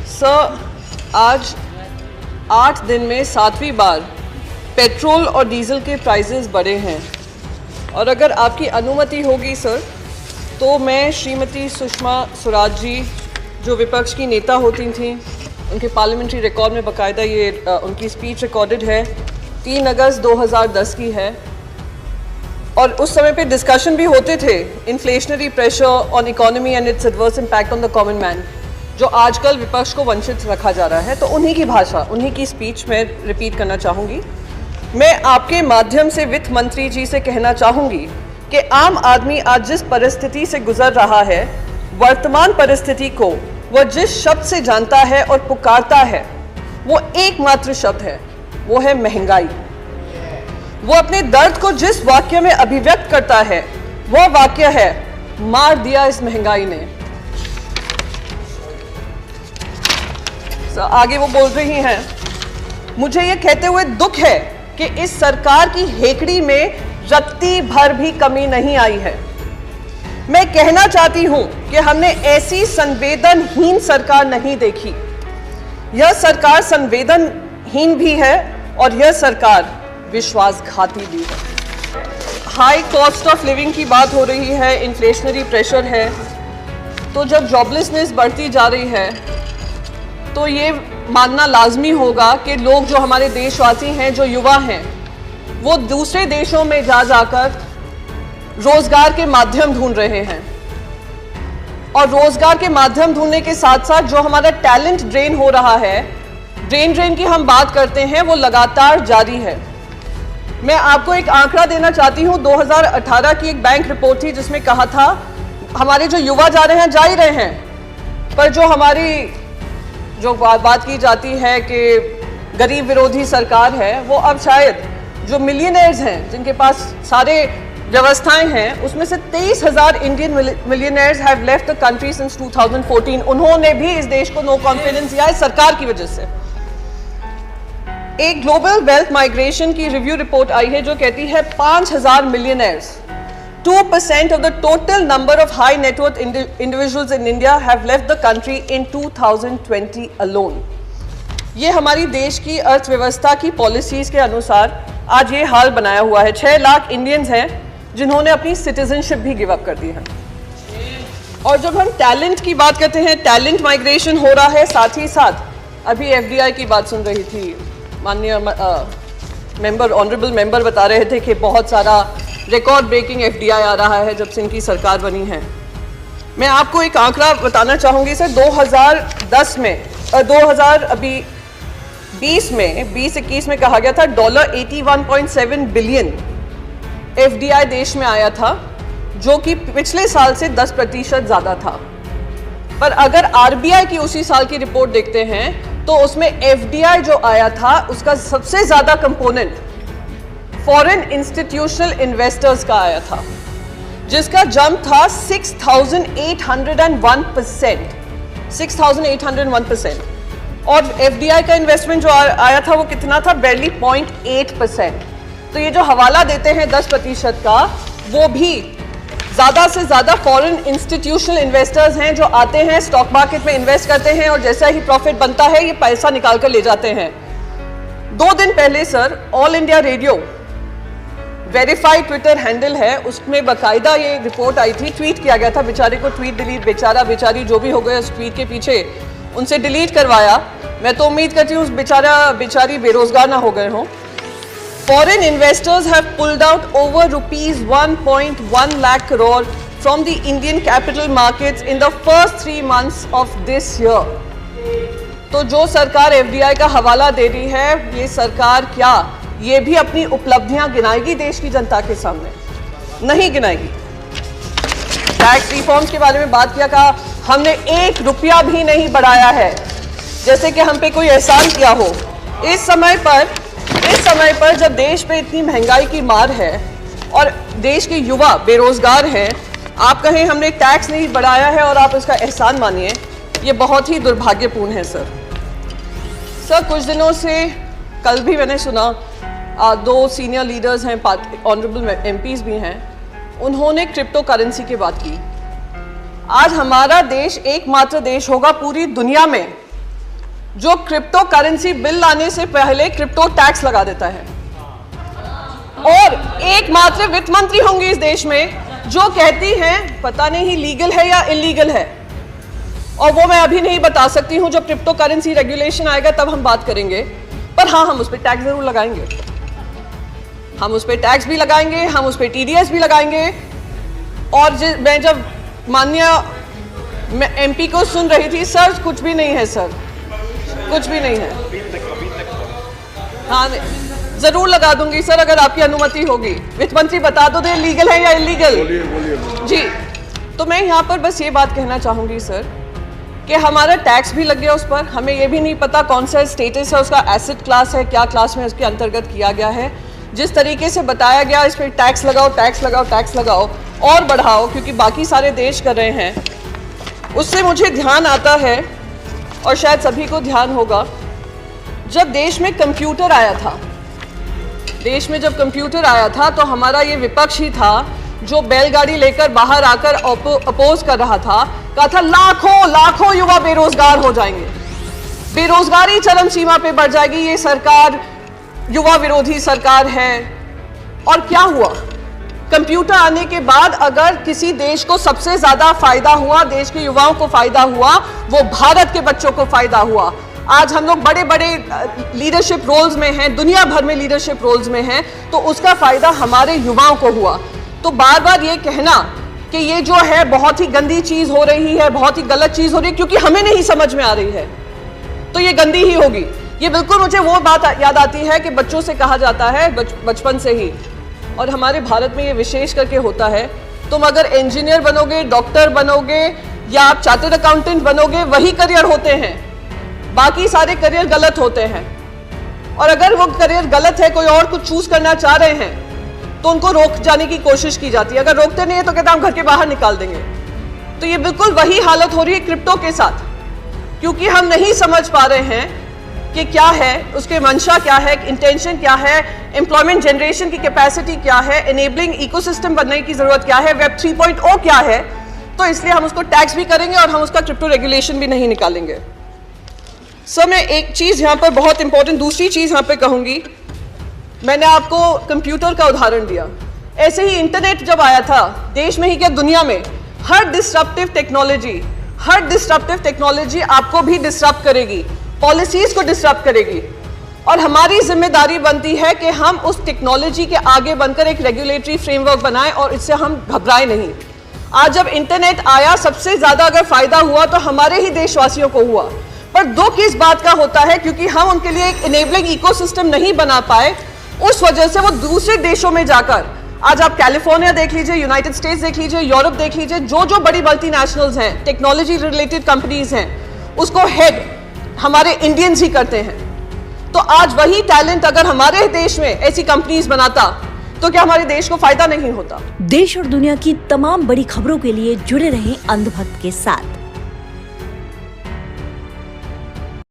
Sir, आज 8 दिन में 7वीं बार पेट्रोल और डीजल के प्राइसेस बढ़े हैं और अगर आपकी अनुमति होगी सर, तो मैं श्रीमती सुषमा स्वराज जी, जो विपक्ष की नेता होती थीं, उनके पार्लियामेंट्री रिकॉर्ड में बाकायदा ये उनकी स्पीच रिकॉर्डेड है, 3 अगस्त 2010 की है, और उस समय पे डिस्कशन भी होते थे inflationary pressure on economy and it's adverse impact on the common man, जो आजकल विपक्ष को वंचित रखा जा रहा है। तो उन्हीं की भाषा, उन्हीं की स्पीच में रिपीट करना चाहूँगी। मैं आपके माध्यम से वित्त मंत्री जी से कहना चाहूँगी कि आम आदमी आज जिस परिस्थिति से गुजर रहा है, वर्तमान परिस्थिति को वह जिस शब्द से जानता है और पुकारता है, वो एकमात्र शब्द है, वो है महंगाई। वो अपने दर्द को जिस वाक्य में अभिव्यक्त करता है, वह वाक्य है, मार दिया इस महंगाई ने। आगे वो बोल रही हैं, मुझे ये कहते हुए दुख है कि इस सरकार की हेकड़ी में रत्ती भर भी कमी नहीं आई है। मैं कहना चाहती हूं कि हमने ऐसी संवेदनहीन सरकार नहीं देखी। यह सरकार संवेदनहीन भी है और यह सरकार विश्वासघाती भी है। हाई कॉस्ट ऑफ लिविंग की बात हो रही है, इन्फ्लेशनरी प्रेशर है, तो जब जॉबलेसनेस बढ़ती जा रही है तो ये मानना लाजमी होगा कि लोग जो हमारे देशवासी हैं, जो युवा हैं, वो दूसरे देशों में जाकर रोजगार के माध्यम ढूंढ रहे हैं, और रोजगार के माध्यम ढूंढने के साथ साथ जो हमारा टैलेंट ड्रेन हो रहा है, ब्रेन ड्रेन की हम बात करते हैं, वो लगातार जारी है। मैं आपको एक आंकड़ा देना चाहती हूँ। 2018 की एक बैंक रिपोर्ट थी जिसमें कहा था हमारे जो युवा जा रहे हैं, जा ही रहे हैं, पर जो हमारी जो बात की जाती है कि गरीब विरोधी सरकार है, वो अब शायद जो मिलियनेयर्स हैं, जिनके पास सारे व्यवस्थाएं हैं, उसमें से 23,000 Indian millionaires have left the country since 2014। उन्होंने भी इस देश को नो कॉन्फिडेंस दिया है सरकार की वजह से। एक ग्लोबल वेल्थ माइग्रेशन की रिव्यू रिपोर्ट आई है जो कहती है 5,000 millionaires, 2% of the total number of high net worth individuals in India have left the country in 2020 alone. ये हमारी देश की अर्थव्यवस्था की पॉलिसीज के अनुसार आज ये हाल बनाया हुआ है। 6 लाख इंडियंस हैं जिन्होंने अपनी सिटीजनशिप भी गिव अप कर दी है। और जब हम टैलेंट की बात करते हैं, टैलेंट माइग्रेशन हो रहा है, साथ ही साथ अभी FDI की बात सुन रही थी, माननीय मेंबर, ऑनरेबल मेंबर बता रहे थे कि बहुत सारा रिकॉर्ड ब्रेकिंग FDI आ रहा है जब से इनकी सरकार बनी है। मैं आपको एक आंकड़ा बताना चाहूँगी सर, 2010 में 2020-21 में कहा गया था $81.7 बिलियन FDI देश में आया था, जो कि पिछले साल से 10% ज़्यादा था। पर अगर RBI की उसी साल की रिपोर्ट देखते हैं तो उसमें FDI जो आया था, उसका सबसे ज़्यादा कंपोनेंट फॉरेन इंस्टीट्यूशनल इन्वेस्टर्स का आया था, जिसका जंप था 6,801%, 6,801%। और FDI का इन्वेस्टमेंट जो आया था वो कितना था, barely 0.8%। तो ये जो हवाला देते हैं 10% का, वो भी ज़्यादा से ज़्यादा फॉरेन इंस्टीट्यूशनल इन्वेस्टर्स हैं जो आते हैं, स्टॉक मार्केट में इन्वेस्ट करते हैं और जैसा ही प्रॉफिट बनता है ये पैसा निकाल कर ले जाते हैं। 2 दिन पहले sir, all India radio verified Twitter handle है, उसमें बाकायदा ये रिपोर्ट आई थी, ट्वीट किया गया था, बेचारे को ट्वीट डिलीट, बेचारा बेचारी जो भी हो गया उस ट्वीट के पीछे, उनसे डिलीट करवाया। मैं तो उम्मीद करती हूँ उस बेचारी बेरोजगार ना हो गए हों। Foreign investors have pulled out over ₹1.1 lakh crore from the Indian capital markets in the first 3 months of this year. तो जो सरकार FDI का हवाला दे रही है, ये सरकार क्या ये भी अपनी उपलब्धियां गिनाएगी देश की जनता के सामने? नहीं गिनाएगी। टैक्स रिफॉर्म्स के बारे में बात किया, कहा हमने 1 रुपया भी नहीं बढ़ाया है, जैसे कि हम पे कोई एहसान किया हो। इस समय पर जब देश पे इतनी महंगाई की मार है और देश के युवा बेरोजगार हैं, आप कहें हमने टैक्स नहीं बढ़ाया है और आप इसका एहसान मानिए, ये बहुत ही दुर्भाग्यपूर्ण है सर। कुछ दिनों से, कल भी मैंने सुना, 2 सीनियर लीडर्स हैं, ऑनरेबल MPs भी हैं, उन्होंने क्रिप्टो करेंसी की बात की। आज हमारा देश एकमात्र देश होगा पूरी दुनिया में जो क्रिप्टो करेंसी बिल लाने से पहले क्रिप्टो टैक्स लगा देता है, और एकमात्र वित्त मंत्री होंगी इस देश में जो कहती हैं पता नहीं लीगल है या इलीगल है, और वो मैं अभी नहीं बता सकती हूं। जब क्रिप्टो करेंसी रेगुलेशन आएगा तब हम बात करेंगे, पर हाँ, हम उस पर टैक्स जरूर लगाएंगे, हम उस पर टैक्स भी लगाएंगे, हम उस पर टीडीएस भी लगाएंगे। और मैं जब माननीय एमपी को सुन रही थी, सर कुछ भी नहीं है, सर कुछ भी नहीं है। हाँ, जरूर लगा दूंगी सर, अगर आपकी अनुमति होगी। वित्त मंत्री बता दो, लीगल है या इलीगल? जी, तो मैं यहाँ पर बस ये बात कहना चाहूंगी सर कि हमारा टैक्स भी लग गया उस पर, हमें ये भी नहीं पता कौन सा स्टेटस है उसका, एसेट क्लास है, क्या क्लास में उसके अंतर्गत किया गया है। जिस तरीके से बताया गया इस पर टैक्स लगाओ, टैक्स लगाओ, टैक्स लगाओ और बढ़ाओ, क्योंकि बाकी सारे देश कर रहे हैं, उससे मुझे ध्यान आता है, और शायद सभी को ध्यान होगा, जब देश में कंप्यूटर आया था, देश में जब कंप्यूटर आया था तो हमारा ये विपक्ष ही था जो बैलगाड़ी लेकर बाहर आकर अपोज कर रहा था, कहा था लाखों लाखों युवा बेरोजगार हो जाएंगे, बेरोजगारी चरम सीमा पे बढ़ जाएगी, ये सरकार युवा विरोधी सरकार है। और क्या हुआ? कंप्यूटर आने के बाद अगर किसी देश को सबसे ज्यादा फायदा हुआ, देश के युवाओं को फायदा हुआ, वो भारत के बच्चों को फायदा हुआ। आज हम लोग बड़े बड़े लीडरशिप रोल्स में हैं, दुनिया भर में लीडरशिप रोल्स में हैं, तो उसका फायदा हमारे युवाओं को हुआ। तो बार बार ये कहना कि ये जो है बहुत ही गंदी चीज हो रही है, बहुत ही गलत चीज हो रही है, क्योंकि हमें नहीं समझ में आ रही है, तो ये गंदी ही होगी। ये बिल्कुल मुझे वो बात याद आती है कि बच्चों से कहा जाता है बचपन से ही, और हमारे भारत में ये विशेष करके होता है, तुम अगर इंजीनियर बनोगे, डॉक्टर बनोगे या आप चार्टर्ड अकाउंटेंट बनोगे, वही करियर होते हैं, बाकी सारे करियर गलत होते हैं। और अगर वो करियर गलत है, कोई और कुछ चूज करना चाह रहे हैं, तो उनको रोक जाने की कोशिश की जाती है। अगर रोकते नहीं है तो कहते हम घर के बाहर निकाल देंगे। तो ये बिल्कुल वही हालत हो रही है क्रिप्टो के साथ, क्योंकि हम नहीं समझ पा रहे हैं कि क्या है उसके मंशा, क्या है इंटेंशन, क्या है एम्प्लॉयमेंट जनरेशन की कैपेसिटी, क्या है एनेबलिंग इकोसिस्टम बनने की जरूरत, क्या है वेब 3.0 क्या है। तो इसलिए हम उसको टैक्स भी करेंगे और हम उसका क्रिप्टो रेगुलेशन भी नहीं निकालेंगे। सर, मैं एक चीज यहाँ पर बहुत इंपॉर्टेंट, दूसरी चीज यहाँ पे कहूंगी। मैंने आपको कंप्यूटर का उदाहरण दिया, ऐसे ही इंटरनेट जब आया था, देश में ही क्या दुनिया में, हर डिस्ट्रप्टिव टेक्नोलॉजी आपको भी डिस्टर्ब करेगी, पॉलिसीज को डिस्टर्ब करेगी, और हमारी जिम्मेदारी बनती है कि हम उस टेक्नोलॉजी के आगे बनकर एक रेगुलेटरी फ्रेमवर्क बनाएं और इससे हम घबराएं नहीं। आज जब इंटरनेट आया, सबसे ज्यादा अगर फायदा हुआ तो हमारे ही देशवासियों को हुआ, पर दुख इस बात का होता है क्योंकि हम उनके लिए एक इनेबलिंग इकोसिस्टम नहीं बना पाए, उस वजह से वो दूसरे देशों में जाकर, आज आप कैलिफोर्निया देख लीजिए, यूनाइटेड स्टेट्स देख लीजिए, यूरोप देख लीजिए, जो बड़ी मल्टीनेशनल्स हैं, टेक्नोलॉजी रिलेटेड कंपनीज हैं, उसको हेड हमारे इंडियंस ही करते हैं। तो आज वही टैलेंट अगर हमारे देश में ऐसी कंपनीज बनाता तो क्या हमारे देश को फायदा नहीं होता? देश और दुनिया की तमाम बड़ी खबरों के लिए जुड़े रहें अंधभक्त के साथ।